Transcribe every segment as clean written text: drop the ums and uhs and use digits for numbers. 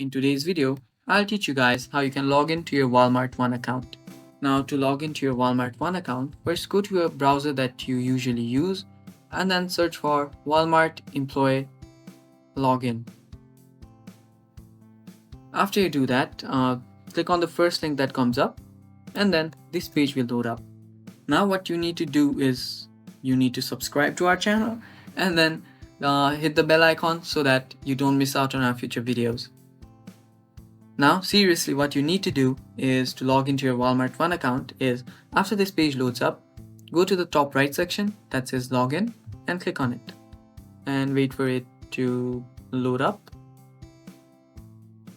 In today's video, I'll teach you guys how you can log into your Walmart One account. Now to log into your Walmart One account, first go to a browser that you usually use and then search for Walmart Employee Login. After you do that, click on the first link that comes up and then this page will load up. Now what you need to do is you need to subscribe to our channel and then hit the bell icon so that you don't miss out on our future videos. Now seriously, what you need to do is to log into your Walmart One account is after this page loads up, go to the top right section that says login and click on it and wait for it to load up.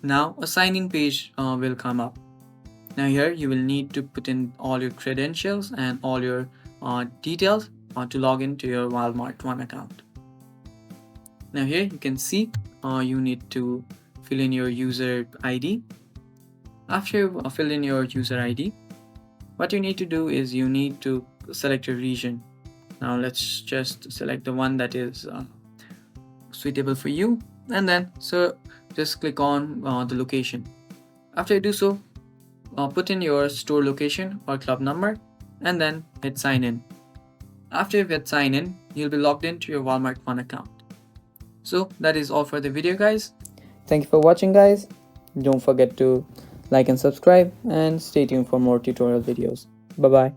Now a sign in page will come up. Now here you will need to put in all your credentials and all your details to log into your Walmart One account. Now here you can see you need to fill in your user ID. After you fill in your user ID, what you need to do is you need to select your region. Now let's just select the one that is suitable for you and then just click on the location. After you do so, put in your store location or club number and then hit sign in. After you hit sign in, you'll be logged into your Walmart One account. So that is all for the video, guys. Thank you for watching, guys. Don't forget to like and subscribe and stay tuned for more tutorial videos. Bye bye.